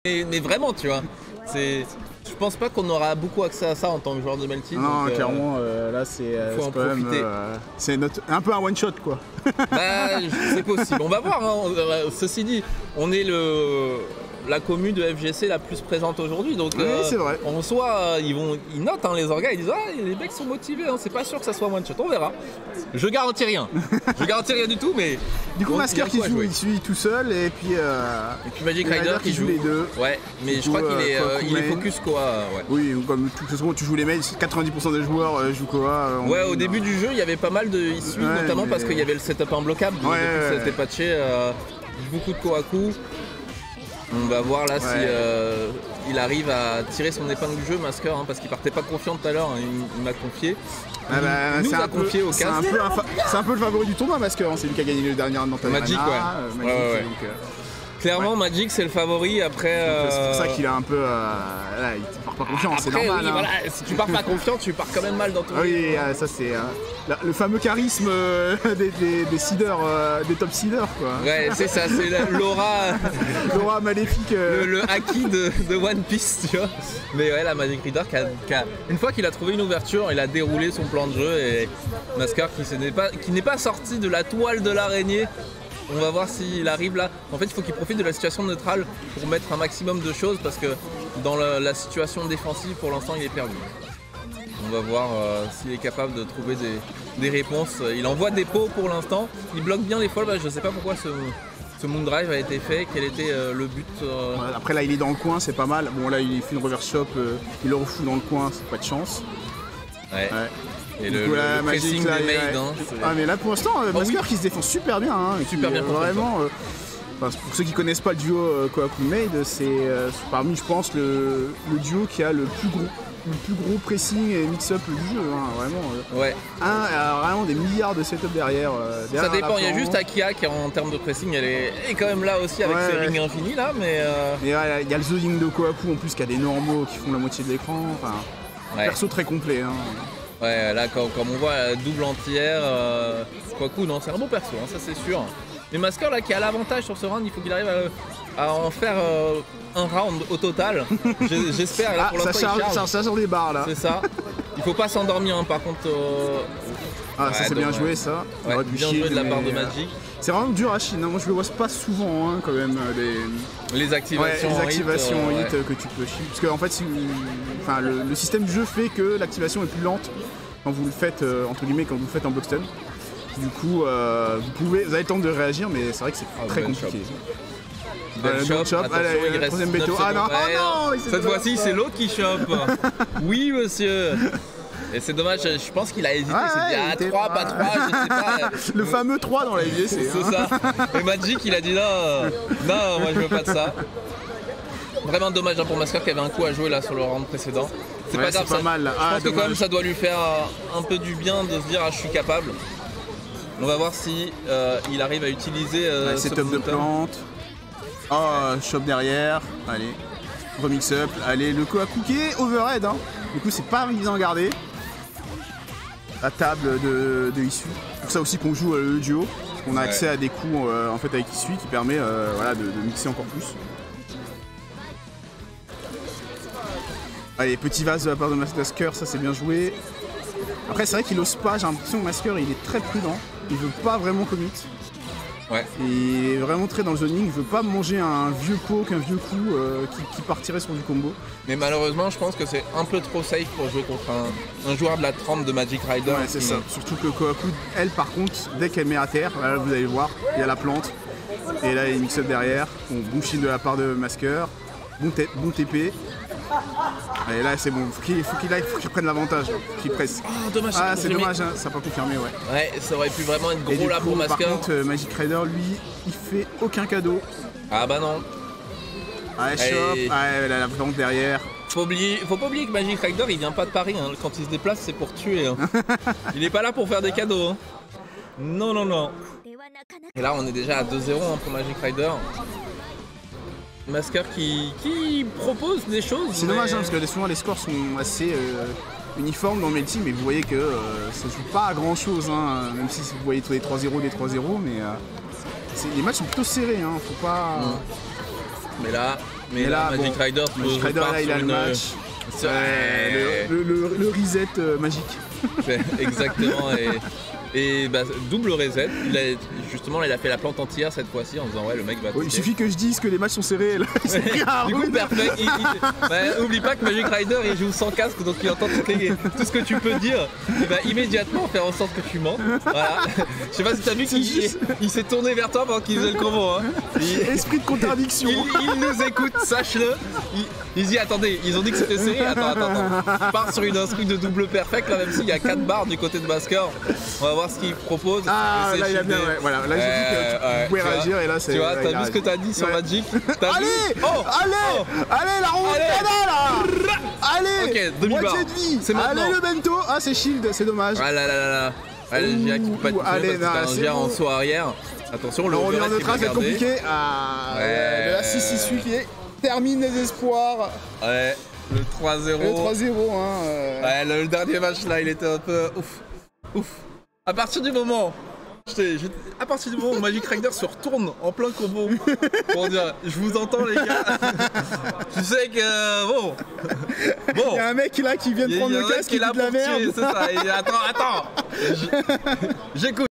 Mais vraiment, tu vois. Je pense pas qu'on aura beaucoup accès à ça en tant que joueur de Melty. Non, donc, clairement, là c'est quand même. C'est un peu un one shot quoi. Bah, c'est possible. On va voir. Hein. Ceci dit, on est la commu de FGC la plus présente aujourd'hui. Donc, oui, c'est vrai. En soi, ils notent hein, les orgas. Ils disent ah, les mecs sont motivés. Hein. C'est pas sûr que ça soit one shot. On verra. Je garantis rien. Je garantis rien du tout. Mais du coup, Masker qui joue, il suit tout seul et puis Magic Rider qui joue les deux. Ouais, mais je crois qu'il est focus Koa. Ouais. Oui, comme de toute façon, tu joues les mains. 90% des joueurs jouent Koa. Ouais, au début du jeu, il y avait pas mal de issues, notamment parce qu'il y avait le setup imbloquable. Donc ça a été patché. Beaucoup de Kohaku. On va voir là si il arrive à tirer son épingle du jeu, Masker, hein, parce qu'il partait pas confiant tout à l'heure, hein, il m'a confié. Il nous a confié au casque. C'est un peu le favori du tournoi, Masker, hein, c'est lui qui a gagné le dernier dans Magic, ouais. Donc, clairement, Magic c'est le favori. Après, c'est pour ça qu'il a un peu. Là, il part pas confiant, c'est normal. Oui, voilà, si tu pars pas confiant, tu pars quand même mal dans ton jeu. Oui, ça c'est le fameux charisme des seeders, des top seeders quoi. Ouais, c'est ça, c'est l'aura maléfique. Le haki de One Piece, tu vois. Mais ouais, la Magic Rider, une fois qu'il a trouvé une ouverture, il a déroulé son plan de jeu et Masker qui n'est pas sorti de la toile de l'araignée. On va voir s'il arrive là. En fait, il faut qu'il profite de la situation neutrale pour mettre un maximum de choses parce que dans la situation défensive, pour l'instant, il est perdu. On va voir s'il est capable de trouver des réponses. Il envoie des pots pour l'instant. Il bloque bien les folles. Je ne sais pas pourquoi ce Moondrive a été fait. Quel était le but Après, là, il est dans le coin, c'est pas mal. Bon, là, il fait une reverse shop. Il le refout dans le coin, c'est pas de chance. Ouais. Et le pressing des maids. Ah mais là pour l'instant, Masker qui se défend super bien. Hein, super bien vraiment. Pour ceux qui connaissent pas le duo Kohaku Maid, c'est parmi je pense le duo qui a le plus gros pressing et mix-up du jeu. Hein, vraiment. Ouais. Vraiment des milliards de setup derrière. Ça dépend, il y a juste Akia qui en termes de pressing, elle est quand même là aussi avec ses rings infinis là. Mais il y a le zoning de Kohaku en plus qui a des normaux qui font la moitié de l'écran. Enfin, perso très complet. Hein. Ouais, là, comme on voit, la double entière, Kohaku, non, c'est un bon perso, hein, ça c'est sûr. Mais Masker, là, qui a l'avantage sur ce round, il faut qu'il arrive à en faire un round au total. J'espère, là, pour l'instant, ça sur des barres, là. C'est ça. Il faut pas s'endormir, hein, par contre. Ça c'est bien joué, ça. Ouais, bien joué de la part de Magic. C'est vraiment dur à Chine, hein. Moi je le vois pas souvent, hein, quand même, les activations hit que tu peux chine. Parce qu'en fait, le système du jeu fait que l'activation est plus lente quand vous le faites, entre guillemets, quand vous le faites en blockstun. Du coup, vous avez le temps de réagir, mais c'est vrai que c'est très compliqué. Allez, troisième béto. Ah non, cette fois-ci, c'est l'autre qui chope. Oui, monsieur. Et c'est dommage, je pense qu'il a hésité, il s'est dit 3, pas 3, je sais pas. Le fameux 3 dans la FGC. C'est ça. Et Magic il a dit non, moi je veux pas de ça. Vraiment dommage hein, pour Masker qui avait un coup à jouer là sur le round précédent. C'est pas grave, pas mal. Je pense que quand même ça doit lui faire un peu du bien de se dire je suis capable. On va voir si il arrive à utiliser setup de plante. Shop derrière, allez. Remix up, allez, le Kohaku qui est overhead, hein. Du coup c'est pas évident à garder. La table de issue. C'est pour ça aussi qu'on joue le duo. Parce qu'on a accès à des coups en fait avec issue qui permet de mixer encore plus. Allez, petit vase de la part de Masker, ça c'est bien joué. Après c'est vrai qu'il ose pas, j'ai l'impression que Masker il est très prudent. Il veut pas vraiment commit. Ouais. Il est vraiment très dans le zoning, il veut pas manger un vieux poke, un vieux coup qui partirait sur du combo. Mais malheureusement, je pense que c'est un peu trop safe pour jouer contre un joueur de la trempe de Magic Rider. Ouais, c'est ça. Surtout que Kohaku, elle par contre, dès qu'elle met à terre, là vous allez voir, il y a la plante. Et là il y a une mix-up derrière. Bon shield de la part de Masker. Bon TP. Et là c'est bon, il faut qu'il prenne l'avantage, qu'il presse. Oh, dommage, c'est dommage, hein, ça n'a pas confirmé, Ouais, ça aurait pu vraiment être gros là pour Masker. Par contre, Magic Rider, lui, il fait aucun cadeau. Ah bah non. Shop, la plante derrière. Faut pas oublier que Magic Rider, il vient pas de Paris, hein. Quand il se déplace, c'est pour tuer. Hein. Il est pas là pour faire des cadeaux. Hein. Non. Et là, on est déjà à 2-0 hein, pour Magic Rider. Masker qui propose des choses. C'est dommage hein, parce que souvent les scores sont assez uniformes dans Melty, mais vous voyez que ça joue pas à grand chose, hein, même si vous voyez tous les 3-0, mais les matchs sont plutôt serrés, hein, faut pas. Mais là, Mais là, Magic Rider, Magic Rider là, il a le match. Le reset magique. Exactement. Et bah, double reset. Justement, il a fait la plante entière cette fois-ci en disant ouais, le mec va. Il suffit que je dise que les matchs sont serrés. Là, du coup, perfect. Oublie pas que Magic Rider il joue sans casque, donc il entend tout ce que tu peux dire. Il va immédiatement faire en sorte que tu mentes. Voilà. Je sais pas si t'as vu qu'il s'est tourné vers toi pendant qu'il faisait le combo. Hein. Esprit de contradiction. Il nous écoute, sache-le. Il dit attendez, ils ont dit que c'était serré. Attends. Il part sur une instru de double perfect là, même s'il y a 4 barres du côté de Masker. On va voir ce qu'il propose. Ah là il a bien, ouais. Voilà, là j'ai dit que tu pouvais réagir et là c'est. Tu vois, t'as vu ce que t'as dit sur Magic. Allez, la remontada là. Allez, ok, demi-barre. Moitié de vie. C'est maintenant. Allez le bento. Ah c'est shield, c'est dommage. Ah là. Allez, le GA qui peut pas être allez, parce que t'as un GA en saut arrière. Attention, le on est en overhead train, c'est compliqué. De la 6-6 qui termine les espoirs. Ouais, le 3-0. Le 3-0, hein. Ouais, le dernier match là, il était un peu ouf. À partir du moment où Magic Rider se retourne en plein combo pour dire je vous entends les gars, tu sais que bon. Il y a un mec là qui vient de prendre le casque et de la merde. C'est ça. Attends. J'écoute.